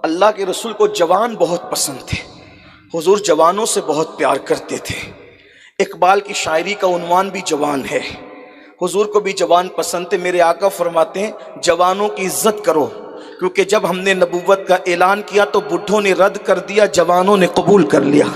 اللہ کے رسول کو جوان بہت پسند تھے، حضور جوانوں سے بہت پیار کرتے تھے۔ اقبال کی شاعری کا عنوان بھی جوان ہے، حضور کو بھی جوان پسند تھے۔ میرے آقا فرماتے ہیں جوانوں کی عزت کرو، کیونکہ جب ہم نے نبوت کا اعلان کیا تو بڈھوں نے رد کر دیا، جوانوں نے قبول کر لیا۔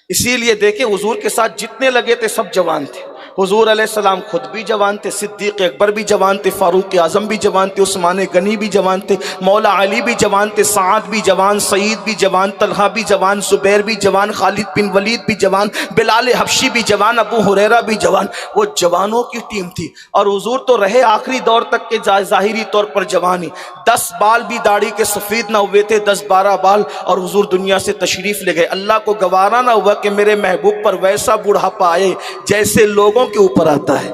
اسی لیے دیکھیں حضور کے ساتھ جتنے لگے تھے سب جوان تھے۔ حضور علیہ السلام خود بھی جوان تھے، صدیق اکبر بھی جوان تھے، فاروق اعظم بھی جوان تھے، عثمان غنی بھی جوان تھے، مولا علی بھی جوان تھے، سعد بھی جوان، سعید بھی جوان، طلحہ بھی جوان، زبیر بھی جوان، خالد بن ولید بھی جوان، بلال حبشی بھی جوان، ابو ہریرہ بھی جوان۔ وہ جوانوں کی ٹیم تھی، اور حضور تو رہے آخری دور تک کے ظاہری طور پر جوانی، 10 بال بھی داڑھی کے سفید نہ ہوئے تھے، 10-12 بال، اور حضور دنیا سے تشریف لے گئے۔ اللہ کو گوارا نہ ہوا کہ میرے محبوب پر ویسا بڑھاپا آئے جیسے لوگوں کے اوپر آتا ہے۔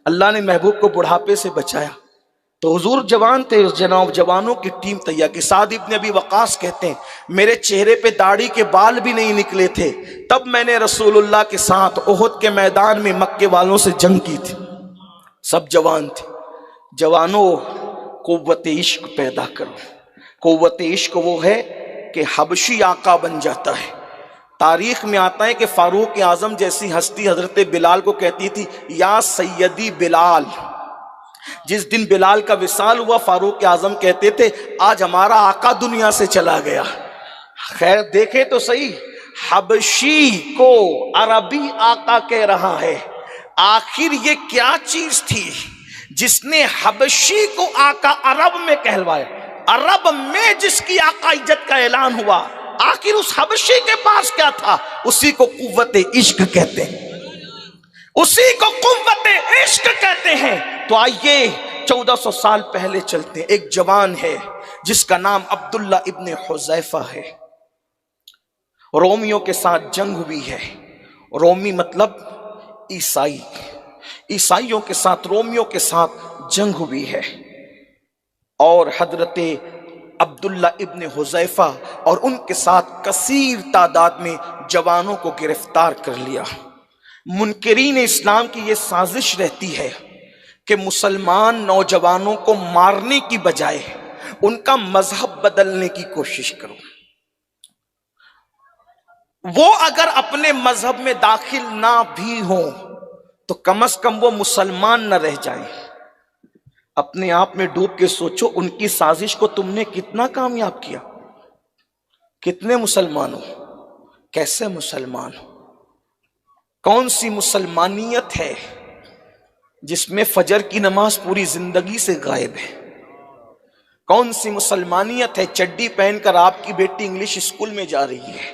اللہ نے محبوب کو بڑھاپے سے بچایا، تو حضور جوان تھے، جناب جوانوں کی ٹیم تیار کی۔ سعد ابن ابی وقاص کہتے ہیں میرے چہرے پہ داڑھی کے بال بھی نہیں نکلے تھے، تب میں نے رسول اللہ کے ساتھ احد کے میدان میں مکے والوں سے جنگ کی تھی۔ سب جوان تھے۔ جوانوں قوت عشق پیدا کرو۔ قوت عشق وہ ہے کہ حبشی آقا بن جاتا ہے۔ تاریخ میں آتا ہے کہ فاروق اعظم جیسی ہستی حضرت بلال کو کہتی تھی یا سیدی بلال۔ جس دن بلال کا وصال ہوا فاروق اعظم کہتے تھے آج ہمارا آقا دنیا سے چلا گیا۔ خیر دیکھیں تو صحیح، حبشی کو عربی آقا کہہ رہا ہے، آخر یہ کیا چیز تھی جس نے حبشی کو آقا عرب میں کہلوایا؟ عرب میں جس کی آقائیت کا اعلان ہوا، آخر اس حبشی کے پاس کیا تھا؟ اسی کو قوت عشق کہتے ہیں، اسی کو قوت عشق کہتے ہیں۔ تو آئیے 1400 سال پہلے چلتے ہیں۔ ایک جوان ہے جس کا نام عبداللہ ابن حذیفہ ہے، رومیوں کے ساتھ جنگ ہوئی ہے۔ رومی مطلب عیسائی، عیسائیوں کے ساتھ رومیوں کے ساتھ جنگ ہوئی ہے، اور حضرت عبداللہ ابن حذیفہ اور ان کے ساتھ کثیر تعداد میں جوانوں کو گرفتار کر لیا۔ منکرین اسلام کی یہ سازش رہتی ہے کہ مسلمان نوجوانوں کو مارنے کی بجائے ان کا مذہب بدلنے کی کوشش کرو۔ وہ اگر اپنے مذہب میں داخل نہ بھی ہوں تو کم از کم وہ مسلمان نہ رہ جائیں۔ اپنے آپ میں ڈوب کے سوچو ان کی سازش کو تم نے کتنا کامیاب کیا؟ کتنے مسلمان ہو؟ کیسے مسلمان ہو؟ کون سی مسلمانیت ہے جس میں فجر کی نماز پوری زندگی سے غائب ہے؟ کون سی مسلمانیت ہے چڈی پہن کر آپ کی بیٹی انگلش اسکول میں جا رہی ہے؟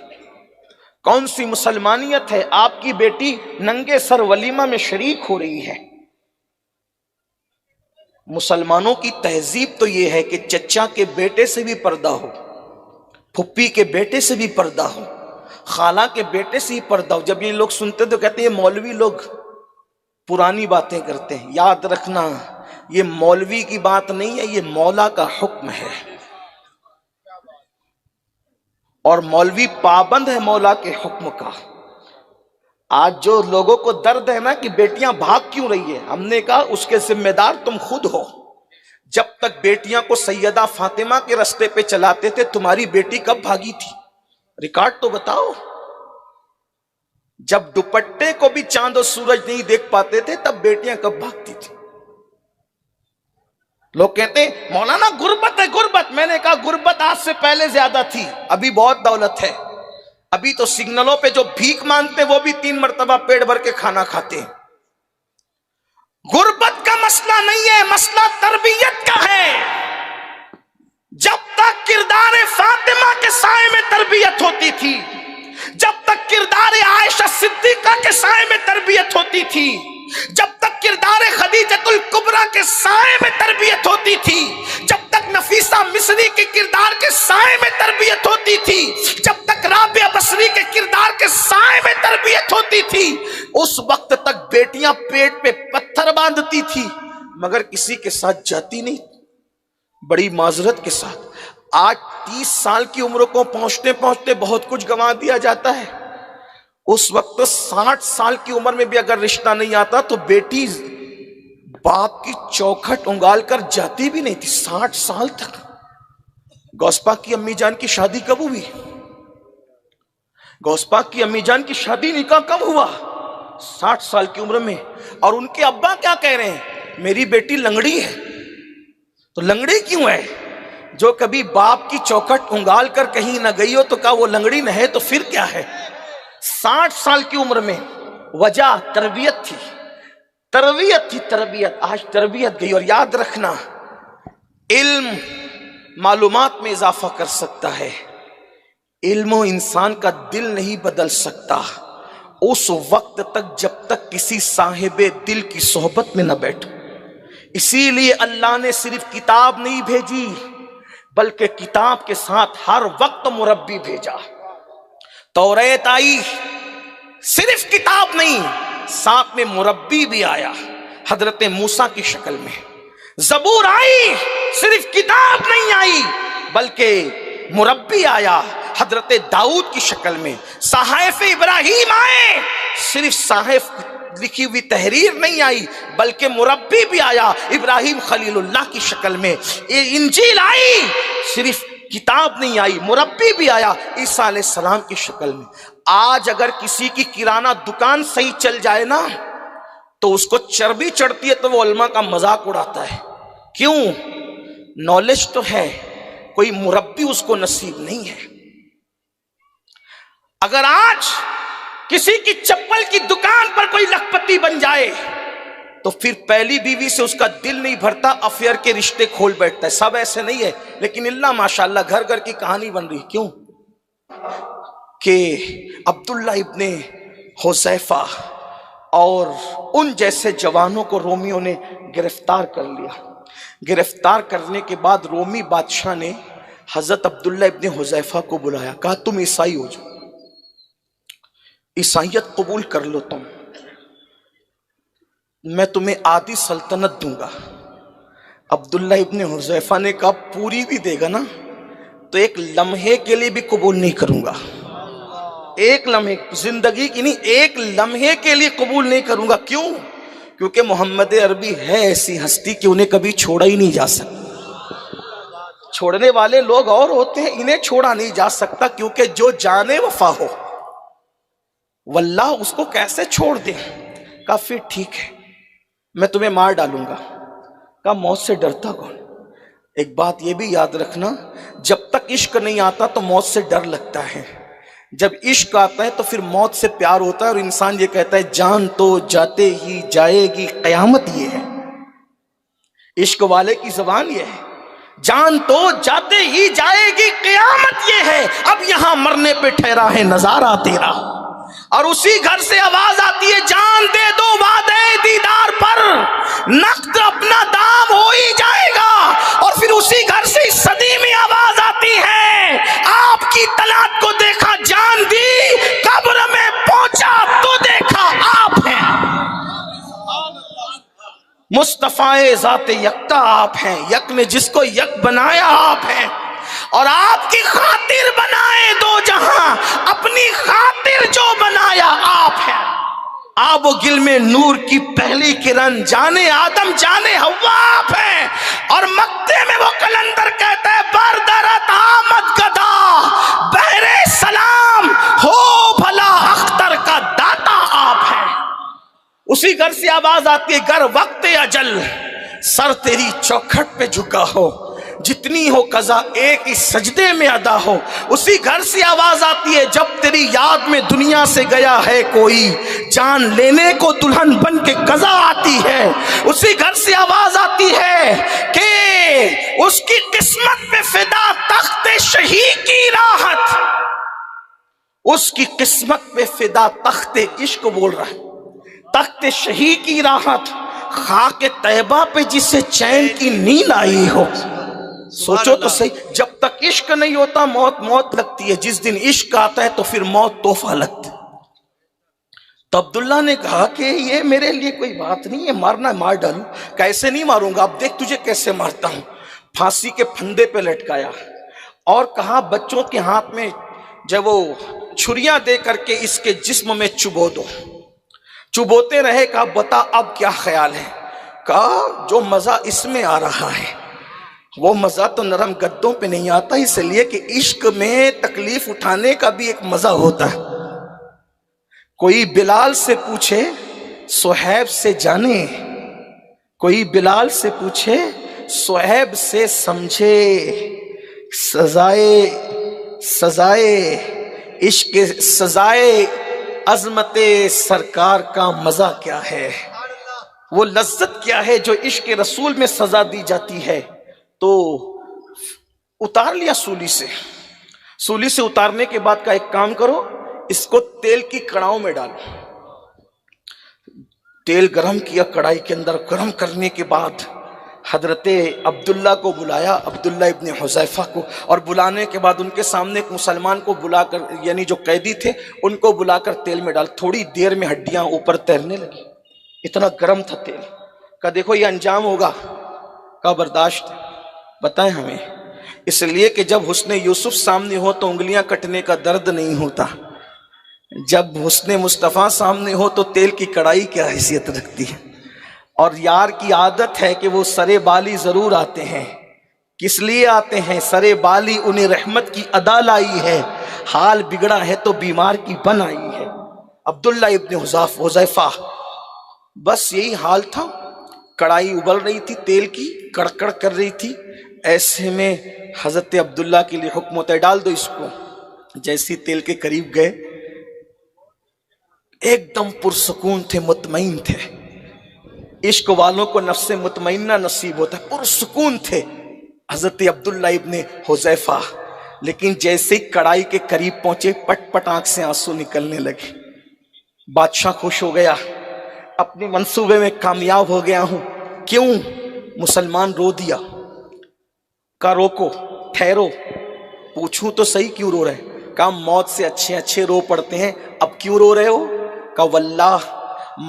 کون سی مسلمانیت ہے آپ کی بیٹی ننگے سر ولیمہ میں شریک ہو رہی ہے؟ مسلمانوں کی تہذیب تو یہ ہے کہ چچا کے بیٹے سے بھی پردہ ہو، پھپھی کے بیٹے سے بھی پردہ ہو، خالہ کے بیٹے سے ہی پردہ ہو۔ جب یہ لوگ سنتے تو کہتے ہیں یہ مولوی لوگ پرانی باتیں کرتے ہیں۔ یاد رکھنا یہ مولوی کی بات نہیں ہے، یہ مولا کا حکم ہے، اور مولوی پابند ہے مولا کے حکم کا۔ آج جو لوگوں کو درد ہے نا کہ بیٹیاں بھاگ کیوں رہی ہے، ہم نے کہا اس کے ذمہ دار تم خود ہو۔ جب تک بیٹیاں کو سیدہ فاطمہ کے رستے پہ چلاتے تھے تمہاری بیٹی کب بھاگی تھی؟ ریکارڈ تو بتاؤ۔ جب دوپٹے کو بھی چاند و سورج نہیں دیکھ پاتے تھے تب بیٹیاں کب بھاگتی تھی؟ لوگ کہتے ہیں مولانا غربت ہے غربت۔ میں نے کہا غربت آج سے پہلے زیادہ تھی، ابھی بہت دولت ہے۔ ابھی تو سگنلوں پہ جو بھیک مانگتے وہ بھی 3 مرتبہ پیٹ بھر کے کھانا کھاتے ہیں۔ غربت کا مسئلہ نہیں ہے، مسئلہ تربیت کا ہے۔ جب تک کردار فاطمہ کے سائے میں تربیت ہوتی تھی، جب تک کردار عائشہ صدیقہ کے سائے میں تربیت ہوتی تھی، جب تک کردار خدیجۃ الکبریٰ کے سائے میں تربیت ہوتی تھی، جب تک نفیسہ مصری کے کردار کے سائے میں تربیت ہوتی تھی، جب تک رابعہ بصری کے کردار کے سائے میں تربیت ہوتی تھی، اس وقت تک بیٹیاں پیٹ پہ پتھر باندھتی تھی مگر کسی کے ساتھ جاتی نہیں۔ بڑی معذرت کے ساتھ آج 30 سال کی عمر کو پہنچتے پہنچتے بہت کچھ گنوا دیا جاتا ہے۔ اس وقت 60 سال کی عمر میں بھی اگر رشتہ نہیں آتا تو بیٹی باپ کی چوکھٹ انگال کر جاتی بھی نہیں تھی 60 سال تک۔ غوث پاک کی امی جان کی شادی کب ہوئی؟ غوث پاک کی امی جان کی شادی نکاح کب ہوا؟ 60 سال کی عمر میں. اور ان کے ابا کیا کہہ رہے ہیں؟ میری بیٹی لنگڑی ہے. تو لنگڑی کیوں ہے؟ جو کبھی باپ کی چوکھٹ انگال کر کہیں نہ گئی ہو تو کہا وہ لنگڑی نہ ہے تو پھر کیا ہے؟ 60 سال کی عمر میں. وجہ تربیت تھی، تربیت. آج تربیت گئی. اور یاد رکھنا، علم معلومات میں اضافہ کر سکتا ہے، علم و انسان کا دل نہیں بدل سکتا اس وقت تک جب تک کسی صاحب دل کی صحبت میں نہ بیٹھو. اسی لیے اللہ نے صرف کتاب نہیں بھیجی بلکہ کتاب کے ساتھ ہر وقت مربی بھیجا. توریت آئی، صرف کتاب نہیں، ساتھ میں مربی بھی آیا حضرت موسیٰ کی شکل میں. زبور آئی، صرف کتاب نہیں آئی بلکہ مربی آیا حضرت داؤد کی شکل میں. صحائف ابراہیم آئے، صرف صحائف لکھی ہوئی تحریر نہیں آئی بلکہ مربی بھی آیا ابراہیم خلیل اللہ کی شکل میں. انجیل آئی، صرف کتاب نہیں آئی، مربی بھی آیا عیسیٰ علیہ السلام کی شکل میں. آج اگر کسی کی کرانہ دکان صحیح چل جائے نا تو اس کو چربی چڑھتی ہے تو وہ علماء کا مذاق اڑاتا ہے. کیوں؟ نالج تو ہے، کوئی مربی اس کو نصیب نہیں ہے. اگر آج کسی کی چپل کی دکان پر کوئی لکھپتی بن جائے تو پھر پہلی بیوی سے اس کا دل نہیں بھرتا، افیئر کے رشتے کھول بیٹھتا ہے. سب ایسے نہیں ہے لیکن اللہ ماشاءاللہ گھر گھر کی کہانی بن رہی. کیوں؟ کہ عبداللہ ابن حذیفہ اور ان جیسے جوانوں کو رومیوں نے گرفتار کر لیا. گرفتار کرنے کے بعد رومی بادشاہ نے حضرت عبداللہ ابن حذیفہ کو بلایا، کہا تم عیسائی ہو جاؤ، عیسائیت قبول کر لو، میں تمہیں آدھی سلطنت دوں گا. عبداللہ ابن حذیفہ نے کہا پوری بھی دے گا نا تو ایک لمحے کے لیے بھی قبول نہیں کروں گا. ایک لمحے، زندگی کی نہیں، ایک لمحے کے لیے قبول نہیں کروں گا. کیوں؟ کیونکہ محمد عربی ہے ایسی ہستی کہ انہیں کبھی چھوڑا ہی نہیں جا سکتا. چھوڑنے والے لوگ اور ہوتے ہیں، انہیں چھوڑا نہیں جا سکتا کیونکہ جو جانے وفا ہو واللہ اس کو کیسے چھوڑ دیں. کہا پھر ٹھیک ہے میں تمہیں مار ڈالوں گا. کہا موت سے ڈرتا کون؟ ایک بات یہ بھی یاد رکھنا، جب تک عشق نہیں آتا تو موت سے ڈر لگتا ہے، جب عشق آتا ہے تو پھر موت سے پیار ہوتا ہے. اور انسان یہ کہتا ہے جان تو جاتے ہی جائے گی قیامت. یہ ہے عشق والے کی زبان، یہ ہے جان تو جاتے ہی جائے گی قیامت. یہ ہے اب یہاں مرنے پہ ٹھہرا ہے نظارہ تیرا. اور اسی گھر سے آواز آتی ہے جان دے دو وعدے دیدار پر، نقد اپنا دام ہو ہی جائے گا. اور پھر اسی گھر سے اس صدی میں آواز آتی ہے آپ کی طلعت کو دیکھا جان دی، قبر میں پہنچا تو دیکھا آپ ہیں. مصطفیٰ ذات یکتا آپ ہیں، یک نے جس کو یک بنایا آپ ہیں. اور آپ کی خاطر بنائے دو جہاں، اپنی خاطر جو بنایا آپ ہیں. آب و گل میں نور کی پہلی کرن، جانے آدم جانے حوا آپ ہیں. اور مکتے میں وہ قلندر کہتا ہے بردرت آمد گدا بہر سلام، ہو بھلا اختر کا داتا آپ ہیں. اسی گھر سے آواز آتی ہے گر وقت اجل سر تیری چوکھٹ پہ جھکا ہو، جتنی ہو قضا ایک ہی سجدے میں ادا ہو. اسی گھر سے آواز آتی ہے جب تیری یاد میں دنیا سے گیا ہے کوئی، جان لینے کو دلہن بن کے قضا آتی ہے. اسی گھر سے آواز آتی ہے کہ اس کی قسمت پہ فدا تخت شہی کی راحت، اس کی قسمت پہ فدا تخت عشق بول رہا ہے، تخت شہی کی راحت، خاک طیبہ پہ جسے چین کی نیند آئی ہو. سوچو تو صحیح، جب تک عشق نہیں ہوتا موت لگتی ہے، جس دن عشق آتا ہے تو پھر موت تحفہ لگتی. تو عبداللہ نے کہا کہ یہ میرے لیے کوئی بات نہیں ہے، مارنا مار ڈالوں. کیسے نہیں ماروں گا، اب دیکھ تجھے کیسے مارتا ہوں. پھانسی کے پھندے پہ لٹکایا اور کہا بچوں کے ہاتھ میں جب وہ چھریاں دے کر کے اس کے جسم میں چبو دو. چبوتے رہے. کہا بتا اب کیا خیال ہے؟ کہا جو مزہ اس میں آ رہا ہے وہ مزہ تو نرم گدوں پہ نہیں آتا، اس لیے کہ عشق میں تکلیف اٹھانے کا بھی ایک مزہ ہوتا ہے۔ کوئی بلال سے پوچھے صہیب سے جانے، کوئی بلال سے پوچھے صہیب سے سمجھے، سزائے عشق، سزائے عظمت سرکار کا مزہ کیا ہے، وہ لذت کیا ہے جو عشق رسول میں سزا دی جاتی ہے۔ تو اتار لیا سولی سے اتارنے کے بعد کا ایک کام کرو، اس کو تیل کی کڑاؤں میں ڈالو، تیل گرم کیا کڑائی کے اندر، گرم کرنے کے بعد حضرت عبداللہ کو بلایا، عبداللہ ابن حذیفہ کو، اور بلانے کے بعد ان کے سامنے ایک مسلمان کو بلا کر، یعنی جو قیدی تھے ان کو بلا کر تیل میں ڈال، تھوڑی دیر میں ہڈیاں اوپر تیرنے لگی، اتنا گرم تھا تیل۔ کہا دیکھو یہ انجام ہوگا، کہا برداشت، بتائیں ہمیں۔ اس لیے کہ جب حسن یوسف سامنے ہو تو انگلیاں کٹنے کا درد نہیں ہوتا، جب حسن مصطفیٰ سامنے ہو تو تیل کی کڑائی کیا حیثیت رکھتی ہے۔ اور یار کی عادت ہے کہ وہ سرے بالی ضرور آتے ہیں، کس لیے آتے ہیں؟ سرے بالی انہیں رحمت کی ادا لائی ہے، حال بگڑا ہے تو بیمار کی بن آئی ہے۔ عبداللہ ابن حذیفہ، بس یہی حال تھا، کڑائی ابل رہی تھی، تیل کی کڑکڑ کر رہی تھی، ایسے میں حضرت عبداللہ کے لیے حکم ہوتا ہے ڈال دو اس کو۔ جیسی تیل کے قریب گئے، ایک دم پرسکون تھے، مطمئن تھے، عشق والوں کو نفس مطمئنہ نصیب ہوتا ہے، پرسکون تھے حضرت عبداللہ ابن حذیفہ، لیکن جیسے ہی کڑائی کے قریب پہنچے پٹ پٹ آنکھ سے آنسو نکلنے لگے۔ بادشاہ خوش ہو گیا، اپنے منصوبے میں کامیاب ہو گیا ہوں۔ کیوں؟ مسلمان رو دیا۔ کہا روکو، ٹھہرو، پوچھوں تو صحیح کیوں رو رہے؟ کہا موت سے اچھے رو پڑتے ہیں، اب کیوں رو رہے ہو؟ کہا واللہ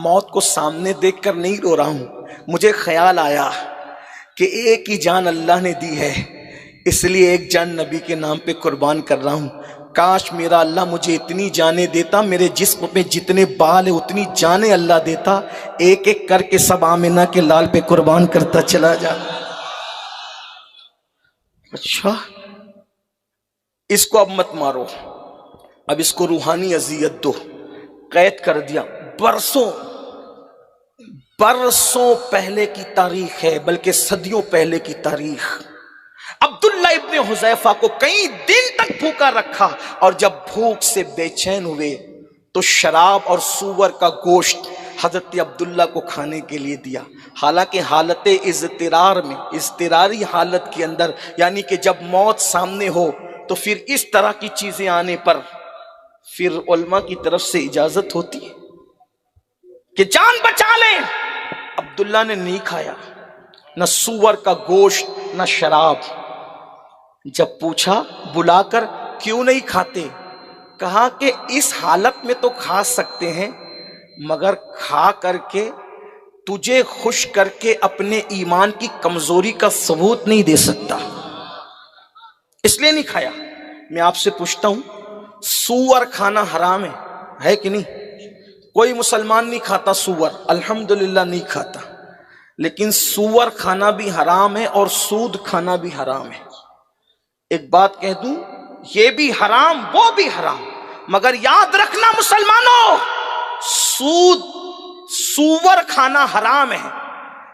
موت کو سامنے دیکھ کر نہیں رو رہا ہوں، مجھے خیال آیا کہ ایک ہی جان اللہ نے دی ہے، اس لیے ایک جان نبی کے نام پہ قربان کر رہا ہوں۔ کاش میرا اللہ مجھے اتنی جانیں دیتا، میرے جسم پہ جتنے بال ہیں اتنی جانیں اللہ دیتا، ایک ایک کر کے سب آمنہ کے لال پہ قربان کرتا چلا جا۔ اچھا اس کو اب مت مارو، اب اس کو روحانی اذیت دو۔ قید کر دیا۔ برسوں پہلے کی تاریخ ہے، بلکہ صدیوں پہلے کی تاریخ۔ عبداللہ ابن حذیفہ کو کئی دن تک بھوکا رکھا، اور جب بھوک سے بے چین ہوئے تو شراب اور سور کا گوشت حضرت عبداللہ کو کھانے کے لیے دیا، حالانکہ حالت اضطرار میں، اضطراری حالت کے اندر، یعنی کہ جب موت سامنے ہو تو پھر اس طرح کی چیزیں آنے پر پھر علماء کی طرف سے اجازت ہوتی ہے کہ جان بچا لیں۔ عبداللہ نے نہیں کھایا نہ سور کا گوشت نہ شراب۔ جب پوچھا بلا کر کیوں نہیں کھاتے، کہا کہ اس حالت میں تو کھا سکتے ہیں، مگر کھا کر کے تجھے خوش کر کے اپنے ایمان کی کمزوری کا ثبوت نہیں دے سکتا، اس لیے نہیں کھایا۔ میں آپ سے پوچھتا ہوں، سور کھانا حرام ہے کہ نہیں؟ کوئی مسلمان نہیں کھاتا سور، الحمدللہ نہیں کھاتا، لیکن سور کھانا بھی حرام ہے اور سود کھانا بھی حرام ہے۔ ایک بات کہہ دوں، یہ بھی حرام وہ بھی حرام، مگر یاد رکھنا مسلمانوں، سور کھانا حرام ہے،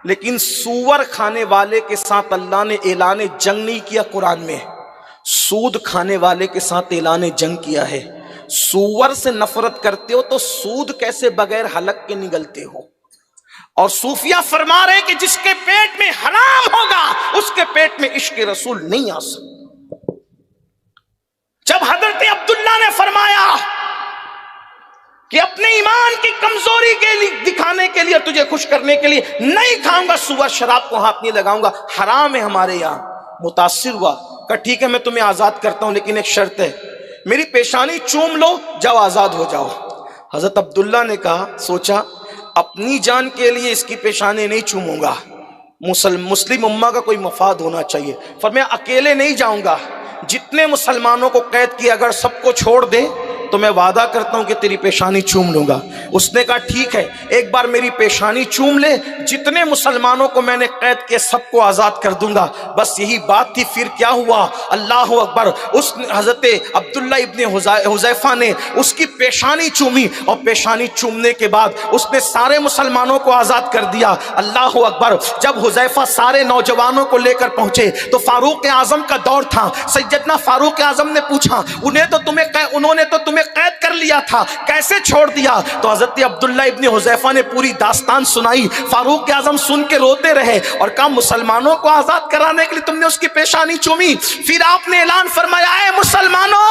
لیکن سور کھانے والے کے ساتھ اللہ نے اعلان جنگ نہیں کیا، قرآن میں سود کھانے والے کے ساتھ اعلان جنگ کیا ہے۔ سور سے نفرت کرتے ہو تو سود کیسے بغیر حلق کے نگلتے ہو؟ اور صوفیہ فرما رہے کہ جس کے پیٹ میں حرام ہوگا اس کے پیٹ میں عشق رسول نہیں آ سکتا۔ جب حضرت عبداللہ نے فرمایا کہ اپنے ایمان کی کمزوری کے لیے دکھانے کے لیے، تجھے خوش کرنے کے لیے نہیں کھاؤں گا سور، شراب کو ہاتھ نہیں لگاؤں گا، حرام ہے ہمارے یہاں، متاثر ہوا، کہا ٹھیک ہے میں تمہیں آزاد کرتا ہوں، لیکن ایک شرط ہے، میری پیشانی چوم لو، جاؤ آزاد ہو جاؤ۔ حضرت عبداللہ نے کہا، سوچا اپنی جان کے لیے اس کی پیشانی نہیں چوموں گا، مسلم امہ کا کوئی مفاد ہونا چاہیے، فرمایا اکیلے نہیں جاؤں گا، جتنے مسلمانوں کو قید کیا اگر سب کو چھوڑ دے تو میں وعدہ کرتا ہوں کہ تیری پیشانی چوم لوں گا۔ اس نے کہا ٹھیک ہے، ایک بار میری پیشانی چوم لے، جتنے مسلمانوں کو میں نے قید کیا سب کو آزاد کر دوں گا۔ بس یہی بات تھی۔ پھر کیا ہوا؟ اللہ اکبر، اس حضرت عبداللہ ابن حذیفہ نے اس کی پیشانی چومی، اور پیشانی چومنے کے بعد اس نے سارے مسلمانوں کو آزاد کر دیا۔ اللہ اکبر۔ جب حذیفہ سارے نوجوانوں کو لے کر پہنچے تو فاروق اعظم کا دور تھا۔ سیدنا فاروق اعظم نے پوچھا انہوں نے تو تمہیں قید کر لیا تھا، کیسے چھوڑ دیا؟ تو حضرت عبداللہ ابن حذیفہ نے پوری داستان سنائی۔ فاروق اعظم سن کے روتے رہے اور کہا مسلمانوں کو آزاد کرانے کے لیے تم نے اس کی پیشانی چومی؟ پھر آپ نے اعلان فرمایا، اے مسلمانوں،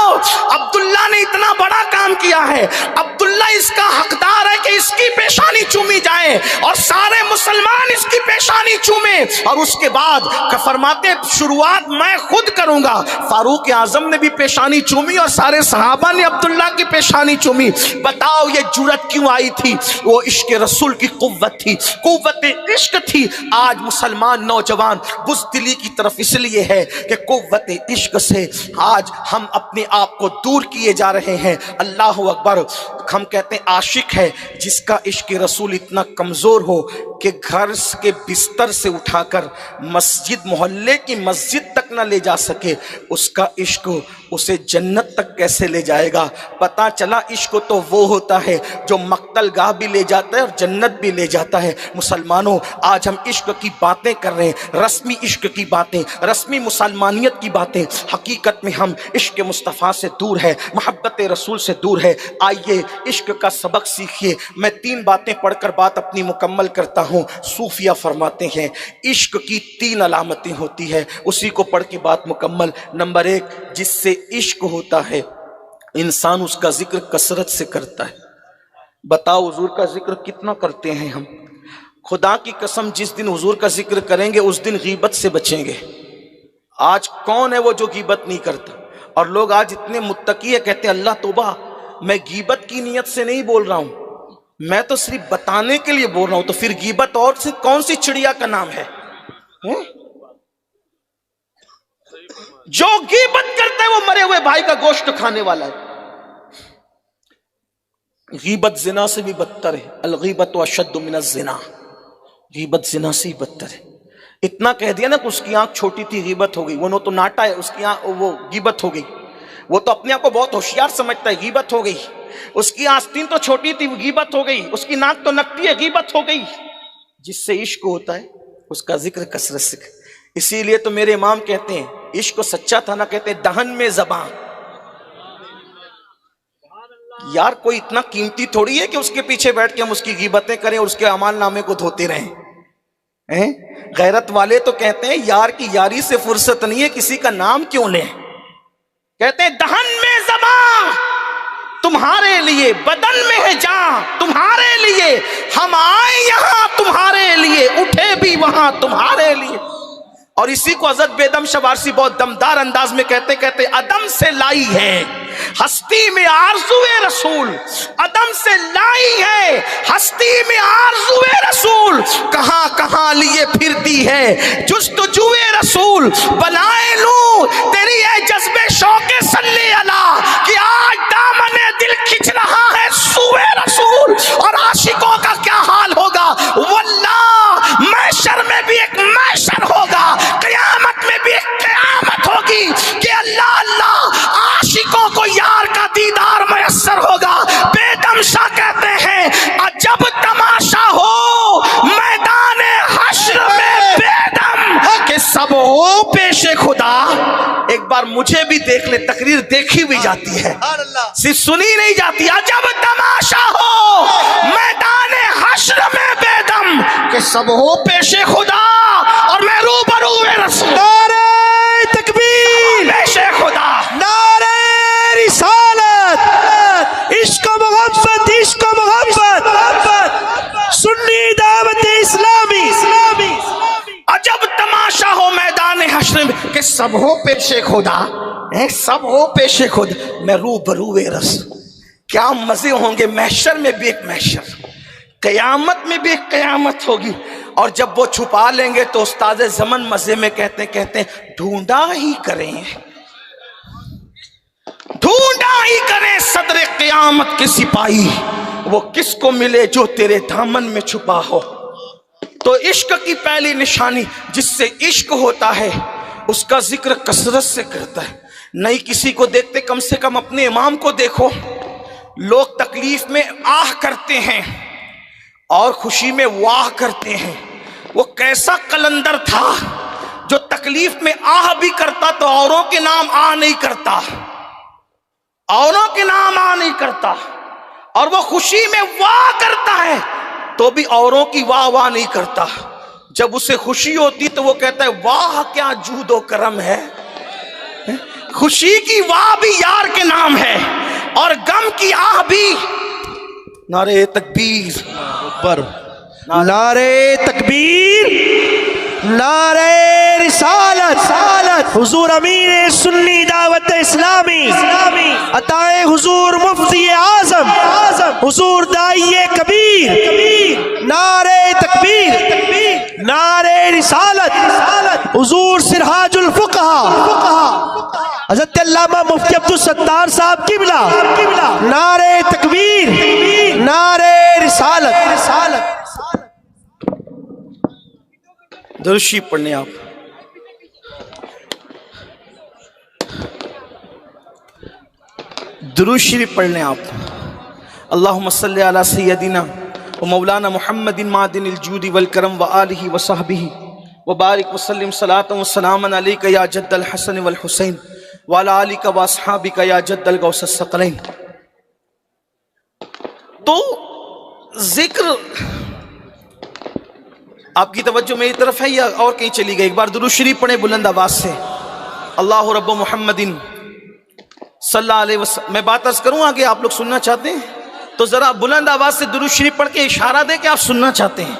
عبداللہ نے اتنا بڑا کام کیا ہے، عبداللہ اس کا حقدار ہے کہ اس کی پیشانی چومی جائے اور سارے مسلمان اس کی پیشانی چومیں۔ اور اس کے بعد فرماتے شروعات میں خود کروں گا۔ فاروق اعظم نے بھی پیشانی چومی اور سارے صحابہ نے عبداللہ کی پیشانی چومی۔ بتاؤ یہ جرأت کیوں آئی تھی؟ وہ عشق رسول کی قوت تھی، قوت عشق تھی۔ آج مسلمان نوجوان بزدلی کی طرف اس لیے ہے کہ قوت عشق سے آج ہم اپنے آپ کو دور کیے جا رہے ہیں۔ اللہ اکبر۔ ہم کہتے ہیں عاشق ہے جس کا عشق رسول اتنا کمزور ہو کہ گھر کے بستر سے اٹھا کر مسجد، محلے کی مسجد تک نہ لے جا سکے، اس کا عشق اسے جنت تک کیسے لے جائے گا؟ پتا چلا عشق تو وہ ہوتا ہے جو مقتل گاہ بھی لے جاتا ہے اور جنت بھی لے جاتا ہے۔ مسلمانوں، آج ہم عشق کی باتیں کر رہے ہیں، رسمی عشق کی باتیں، رسمی مسلمانیت کی باتیں، حقیقت میں ہم عشق مصطفیٰ سے دور ہے، محبت رسول سے دور ہے۔ آئیے عشق کا سبق سیکھیے۔ میں 3 باتیں پڑھ کر بات اپنی مکمل کرتا ہوں۔ صوفیہ فرماتے ہیں عشق کی 3 علامتیں ہوتی ہے، اسی کو پڑھ کے بات مکمل۔ نمبر 1، جس سے عشق ہوتا ہے انسان اس کا ذکر کثرت سے کرتا ہے۔ بتاؤ حضور کا ذکر کتنا کرتے ہیں ہم؟ خدا کی قسم جس دن حضور کا ذکر کریں گے اس دن غیبت سے بچیں گے۔ آج کون ہے وہ جو غیبت نہیں کرتا؟ اور لوگ آج اتنے متقی ہیں، کہتے ہیں اللہ توبہ، میں غیبت کی نیت سے نہیں بول رہا ہوں، میں تو صرف بتانے کے لیے بول رہا ہوں۔ تو پھر غیبت اور سے کون سی چڑیا کا نام ہے؟ جو غیبت کرتا ہے وہ مرے ہوئے بھائی کا گوشت کھانے والا ہے۔ غیبت زنا سے بھی بدتر ہے، الغیبت اشد من الزنا، غیبت زنا سے ہی بدتر ہے۔ اتنا کہہ دیا نا کہ اس کی آنکھ چھوٹی تھی غیبت ہو گئی، وہ تو ناٹا ہے، اس کی آنکھ وہ غیبت ہو گئی۔ وہ تو اپنے آپ کو بہت ہوشیار سمجھتا ہے، غیبت ہو گئی۔ اس کی آستین تو چھوٹی تھی، غیبت ہو گئی۔ اس کی ناک تو نکتی ہے، غیبت ہو گئی۔ جس سے عشق ہوتا ہے اس کا ذکر کثرت سے۔ اسی لیے تو میرے امام کہتے ہیں عشق سچا تھا نا، کہتے ہیں دہن میں زبان۔ یار کوئی اتنا قیمتی تھوڑی ہے کہ اس کے پیچھے بیٹھ کے ہم اس کی غیبتیں کریں اور اس کے اعمال نامے کو دھوتے رہیں۔ غیرت والے تو کہتے ہیں یار کی یاری سے فرصت نہیں ہے، کسی کا نام کیوں لیں؟ کہتے ہیں دہن میں زبان تمہارے لیے، بدن میں ہے جان تمہارے لیے، ہم آئے یہاں تمہارے لیے، اٹھے بھی وہاں تمہارے لیے۔ اور اسی کو حضرت بیدم شاہ وارسی بہت دمدار انداز میں کہتے عدم سے لائی ہے ہستی میں آرزوئے رسول، عدم سے لائی ہے ہستی میں آرزوئے رسول، کہاں کہاں لیے پھرتی ہے جستجوئے رسول، بلائے لوں تیری اے جذبے شوق صلی اللہ کہ آج دامن دل کھچ رہا ہے سوئے رسول۔ اور عاشقوں کا کیا حال ہوگا؟ واللہ محشر میں بھی ایک محشر ہوگا، قیامت میں بھی ایک قیامت ہوگی کہ اللہ اللہ عاشقوں کو یار کا دیدار میسر ہوگا۔ بیدم شاہ کہتے ہیں عجب تماشا ہو میدان حشر میں بیدم کہ سب ہو پیش خدا۔ ایک بار مجھے بھی دیکھ لے، تقریر دیکھی بھی جاتی ہے، صرف سنی نہیں جاتی۔ عجب تماشا ہو میدان حشر میں بیدم کہ سب ہو پیش خدا اور میں روبرو رسول۔ نعرہ تکبیر، پیش خدا، نعرہ رسالت، عشق و محبت، عشق و محبت، سنی دعوت اسلامی۔ عجب تماشا ہو میدان حشر میں کہ سب ہو پیش خدا، سب ہو پیش خدا، میں روبرو رسول۔ کیا مزے ہوں گے، محشر میں بھی ایک محشر، قیامت میں بھی ایک قیامت ہوگی۔ اور جب وہ چھپا لیں گے تو استاد زمن مزے میں کہتے ہیں ڈھونڈا ہی کریں، ڈھونڈا ہی کریں صدر قیامت کے سپاہی وہ کس کو ملے جو تیرے دامن میں چھپا ہو۔ تو عشق کی پہلی نشانی جس سے عشق ہوتا ہے اس کا ذکر کثرت سے کرتا ہے۔ نہیں کسی کو دیکھتے، کم سے کم اپنے امام کو دیکھو، لوگ تکلیف میں آہ کرتے ہیں اور خوشی میں واہ کرتے ہیں۔ وہ کیسا قلندر تھا جو تکلیف میں آہ بھی کرتا تو اوروں کے نام آہ نہیں کرتا، اوروں کے نام آہ نہیں کرتا، اور وہ خوشی میں واہ کرتا ہے تو بھی اوروں کی واہ واہ نہیں کرتا۔ جب اسے خوشی ہوتی تو وہ کہتا ہے واہ کیا جود و کرم ہے۔ خوشی کی واہ بھی یار کے نام ہے اور غم کی آہ بھی۔ نعرہ تکبیر، نعرے تکبیر، نعرے رسالت، حضور امیر سنی دعوت اسلامی، عطائے حضور مفتی اعظم، حضور داعی کبیر، نعرے تکبیر، نعرے رسالت، حضور سرحاج الفقہا حضرت علامہ مفتی عبدالستار صاحب قبلہ، نعرے تکبیر، نعرے رسالت۔ درود شریف پڑھنے آپ۔ درود شریف پڑھنے آپ۔ اللہم صلی علی سیدنا و مولانا محمد معدن الجود والکرم و آلہ و صحبہ وبارک وسلم صلاۃ و سلام علیک یا جد الحسن والحسین وعلی آلک و اصحابک یا جد الغوث الثقلین۔ تو ذکر آپ کی توجہ میری طرف ہے یا اور کہیں چلی گئی؟ ایک بار درود شریف پڑھیں بلند آواز سے۔ اللہ رب محمد صلی اللہ علیہ وسلم۔ میں بات عرض کروں آگے، آپ لوگ سننا چاہتے ہیں تو ذرا بلند آواز سے درود شریف پڑھ کے اشارہ دے کہ آپ سننا چاہتے ہیں۔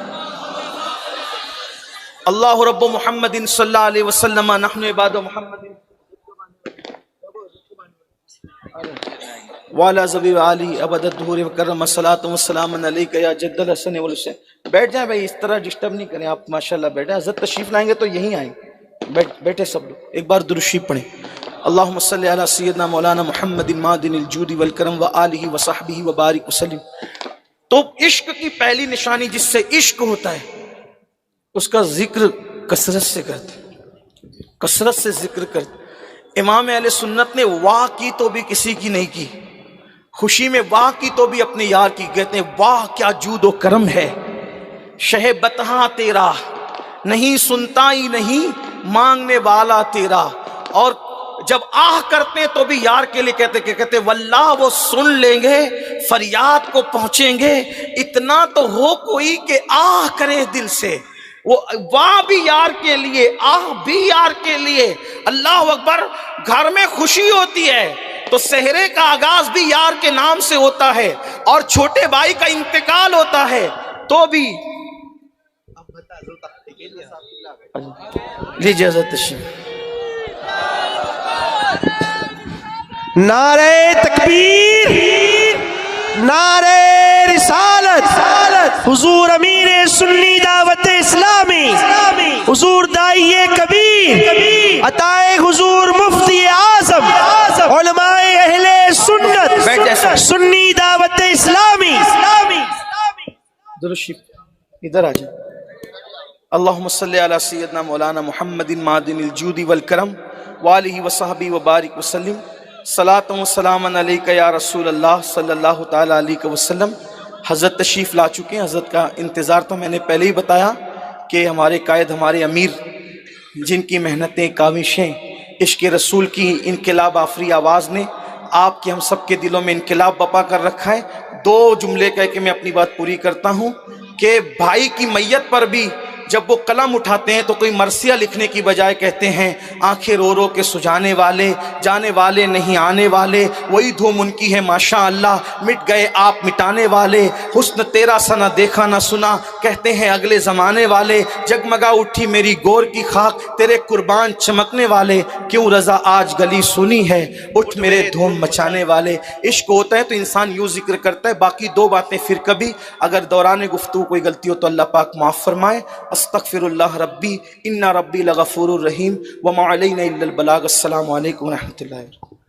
اللہ رب محمد صلی اللہ علیہ وسلم نحن عباد محمد والا زبی علی ابد الدہور وکرم الصلاۃ والسلام علیک یا جد الحسن والحسین۔ بیٹھ جائیں بھائی، اس طرح ڈسٹرب نہیں کریں آپ، ماشاءاللہ بیٹھیں۔ حضرت تشریف لائیں گے تو یہیں آئیں، بیٹھے سب لوگ۔ ایک بار درود شریف پڑھیں۔ اللہم صلی علی سیدنا مولانا محمد معدن الجود والکرم و آلہ و صحبہ وبارک وسلم۔ تو عشق کی پہلی نشانی جس سے عشق ہوتا ہے اس کا ذکر کثرت سے کرتے، کثرت سے ذکر کرتے۔ امام اہل سنت نے واہ کی تو بھی کسی کی نہیں کی، خوشی میں واہ کی تو بھی اپنے یار کی، کہتے ہیں واہ کیا جود و کرم ہے، شہ بتہاں تیرا نہیں سنتا ہی نہیں مانگنے والا تیرا۔ اور جب آہ کرتے تو بھی یار کے لیے کہتے واللہ وہ سن لیں گے، فریاد کو پہنچیں گے، اتنا تو ہو کوئی کہ آہ کرے دل سے۔ وہ واہ بھی یار کے لیے، آہ بھی یار کے لیے۔ اللہ اکبر۔ گھر میں خوشی ہوتی ہے تو سحرے کا آغاز بھی یار کے نام سے ہوتا ہے، اور چھوٹے بھائی کا انتقال ہوتا ہے تو بھی لیجیے حضرت تشریف۔ نعرے تکبیر، نعرے رسالت، حضور امیر سنی دعوت اسلامی، حضور داعی کبیر، عطائے حضور مفتی اعظم، علماء اہل سنت سنی دعوت اسلامی۔ درود شریف ادھر آ جائیں۔ اللہم صلی علی سیدنا مولانا محمد معدن الجود والکرم وآلہ وصحبہ وبارک وسلم صلاۃ و سلام علیک یا رسول اللہ صلی اللہ تعالیٰ علیہ وسلم۔ حضرت تشریف لا چکے ہیں، حضرت کا انتظار تو میں نے پہلے ہی بتایا کہ ہمارے قائد، ہمارے امیر، جن کی محنتیں، کاوشیں، عشق رسول کی انقلاب آفری آواز نے آپ کے ہم سب کے دلوں میں انقلاب بپا کر رکھا ہے۔ دو جملے کہہ کے میں اپنی بات پوری کرتا ہوں کہ بھائی کی میت پر بھی جب وہ قلم اٹھاتے ہیں تو کوئی مرثیہ لکھنے کی بجائے کہتے ہیں آنکھیں رو رو کے سجانے والے، جانے والے نہیں آنے والے، وہی دھوم ان کی ہے ماشاء اللہ، مٹ گئے آپ مٹانے والے، حسن تیرا سا نہ دیکھا نہ سنا، کہتے ہیں اگلے زمانے والے، جگمگا اٹھی میری گور کی خاک، تیرے قربان چمکنے والے، کیوں رضا آج گلی سنی ہے، اٹھ میرے دھوم مچانے والے۔ عشق ہوتا ہے تو انسان یوں ذکر کرتا ہے۔ باقی دو باتیں پھر کبھی اگر دوران گفتگو کوئی غلطی ہو تو اللہ پاک معاف فرمائے۔ استغفر اللہ ربی ان ربی لغفور الرحیم وما علینا الا البلاغ۔ السلام علیکم ورحمۃ اللہ وبرکاتہ۔